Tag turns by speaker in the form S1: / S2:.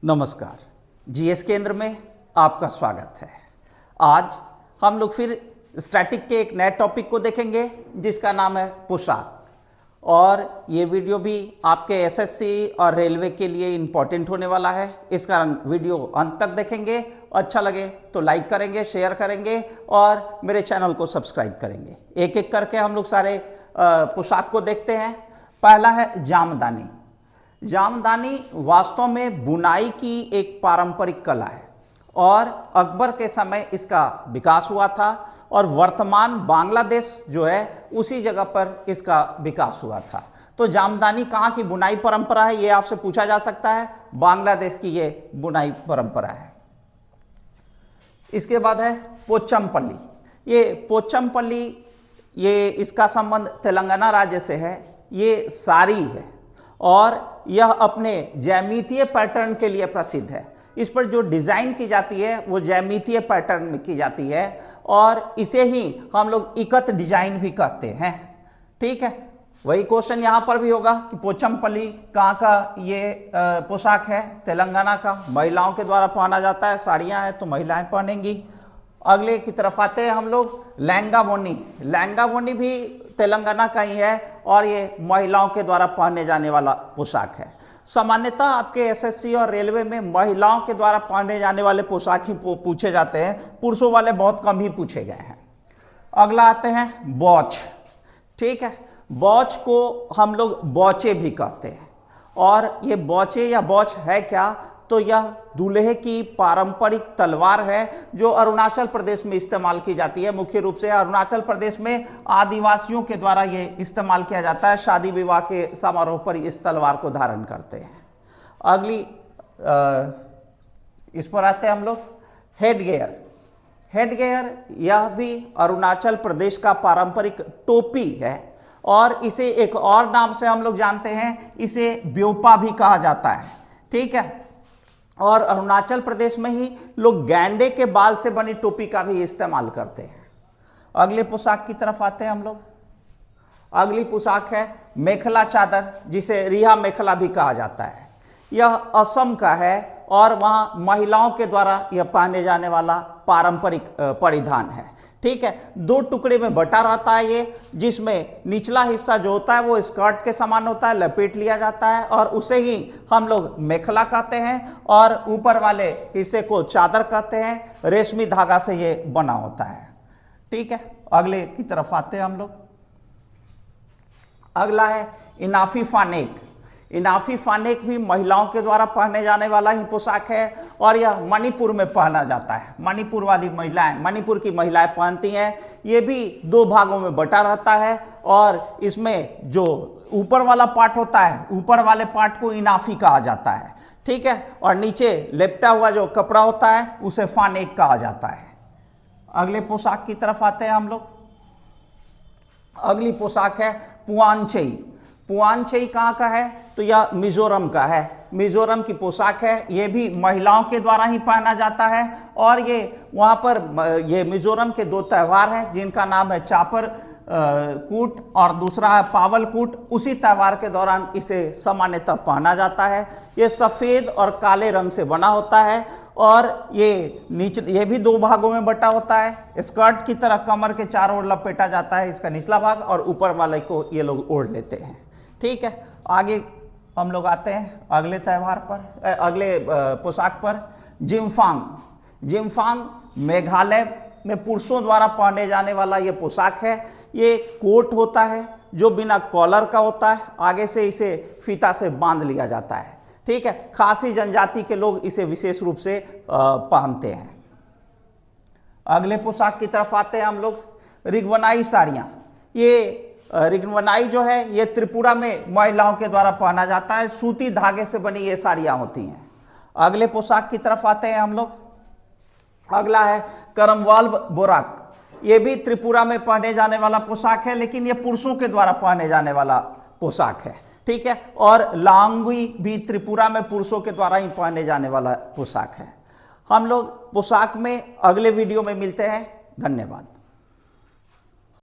S1: नमस्कार। जीएस केंद्र में आपका स्वागत है। आज हम लोग फिर स्टैटिक के एक नए टॉपिक को देखेंगे जिसका नाम है पोशाक। और ये वीडियो भी आपके एसएससी और रेलवे के लिए इम्पॉर्टेंट होने वाला है। इस कारण वीडियो अंत तक देखेंगे। अच्छा लगे तो लाइक करेंगे, शेयर करेंगे और मेरे चैनल को सब्सक्राइब करेंगे। एक एक करके हम लोग सारे पोशाक को देखते हैं। पहला है जामदानी। जामदानी वास्तव में बुनाई की एक पारंपरिक कला है और अकबर के समय इसका विकास हुआ था और वर्तमान बांग्लादेश जो है उसी जगह पर इसका विकास हुआ था। तो जामदानी कहाँ की बुनाई परंपरा है, ये आपसे पूछा जा सकता है। बांग्लादेश की ये बुनाई परंपरा है। इसके बाद है पोचमपल्ली। ये पोचमपल्ली, ये इसका संबंध तेलंगाना राज्य से है। ये साड़ी है और यह अपने ज्यामितीय पैटर्न के लिए प्रसिद्ध है। इस पर जो डिज़ाइन की जाती है वो ज्यामितीय पैटर्न में की जाती है और इसे ही हम लोग इकत डिजाइन भी कहते हैं। ठीक है, वही क्वेश्चन यहाँ पर भी होगा कि पोचमपल्ली कहाँ का ये पोशाक है। तेलंगाना का, महिलाओं के द्वारा पहना जाता है। साड़ियाँ हैं तो महिलाएं पहनेंगी। अगले की तरफ आते हैं हम लोग, लहंगा वोनी। लहंगा वोनी भी तेलंगाना का ही है और ये महिलाओं के द्वारा पहने जाने वाला पोशाक है। सामान्यतः आपके एसएससी और रेलवे में महिलाओं के द्वारा पहने जाने वाले पोशाक ही पूछे जाते हैं, पुरुषों वाले बहुत कम ही पूछे गए हैं। अगला आते हैं बॉच। ठीक है, बॉच को हम लोग बौचे भी कहते हैं। और ये बौचे या बौच है क्या, तो यह दूल्हे की पारंपरिक तलवार है जो अरुणाचल प्रदेश में इस्तेमाल की जाती है। मुख्य रूप से अरुणाचल प्रदेश में आदिवासियों के द्वारा ये इस्तेमाल किया जाता है। शादी विवाह के समारोह पर इस तलवार को धारण करते हैं। अगली इस पर आते हैं हम लोग, हेडगेयर। हेडगेयर यह भी अरुणाचल प्रदेश का पारंपरिक टोपी है और इसे एक और नाम से हम लोग जानते हैं, इसे ब्योपा भी कहा जाता है। ठीक है, और अरुणाचल प्रदेश में ही लोग गैंडे के बाल से बनी टोपी का भी इस्तेमाल करते हैं। अगले पोशाक की तरफ आते हैं हम लोग। अगली पोशाक है मेखला चादर, जिसे रिहा मेखला भी कहा जाता है। यह असम का है और वहाँ महिलाओं के द्वारा यह पहने जाने वाला पारंपरिक परिधान है। ठीक है, दो टुकड़े में बटा रहता है ये, जिसमें निचला हिस्सा जो होता है वो स्कर्ट के समान होता है, लपेट लिया जाता है और उसे ही हम लोग मेखला कहते हैं और ऊपर वाले हिस्से को चादर कहते हैं। रेशमी धागा से ये बना होता है। ठीक है, अगले की तरफ आते हैं हम लोग। अगला है इनाफी फानेक। इनाफी फानेक भी महिलाओं के द्वारा पहने जाने वाला ही पोशाक है और यह मणिपुर में पहना जाता है। मणिपुर वाली महिलाएं, मणिपुर की महिलाएं पहनती हैं। ये भी दो भागों में बटा रहता है और इसमें जो ऊपर वाला पार्ट होता है, ऊपर वाले पार्ट को इनाफी कहा जाता है। ठीक है, और नीचे लेपटा हुआ जो कपड़ा होता है उसे फानेक कहा जाता है। अगले पोशाक की तरफ आते हैं हम लोग। अगली पोशाक है पुआनचई। पुआनचई कहाँ का है, तो यह मिजोरम का है। मिजोरम की पोशाक है। ये भी महिलाओं के द्वारा ही पहना जाता है और ये वहाँ पर ये मिजोरम के दो त्यौहार हैं जिनका नाम है चापर कूट और दूसरा है पावल कूट। उसी त्यौहार के दौरान इसे सामान्यतः पहना जाता है। ये सफ़ेद और काले रंग से बना होता है और ये भी दो भागों में बटा होता है। स्कर्ट की तरह कमर के चारों ओर लपेटा जाता है इसका निचला भाग और ऊपर वाले को ये लोग ओढ़ लेते हैं। ठीक है, आगे हम लोग आते हैं अगले त्यौहार पर, अगले पोशाक पर, जिम्फांग। जिम्फांग मेघालय में पुरुषों द्वारा पहने जाने वाला ये पोशाक है। ये कोट होता है जो बिना कॉलर का होता है, आगे से इसे फीता से बांध लिया जाता है। ठीक है, खासी जनजाति के लोग इसे विशेष रूप से पहनते हैं। अगले पोशाक की तरफ आते हैं हम लोग, रिगवनाई साड़ियाँ। ये रिगवनाई जो है ये त्रिपुरा में महिलाओं के द्वारा पहना जाता है। सूती धागे से बनी ये साड़ियाँ होती हैं। अगले पोशाक की तरफ आते हैं हम लोग। अगला है करमवाल बोराक। ये भी त्रिपुरा में पहने जाने वाला पोशाक है, लेकिन ये पुरुषों के द्वारा पहने जाने वाला पोशाक है। ठीक है, और लांगुई भी त्रिपुरा में पुरुषों के द्वारा ही पहने जाने वाला पोशाक है। हम लोग पोशाक में अगले वीडियो में मिलते हैं। धन्यवाद।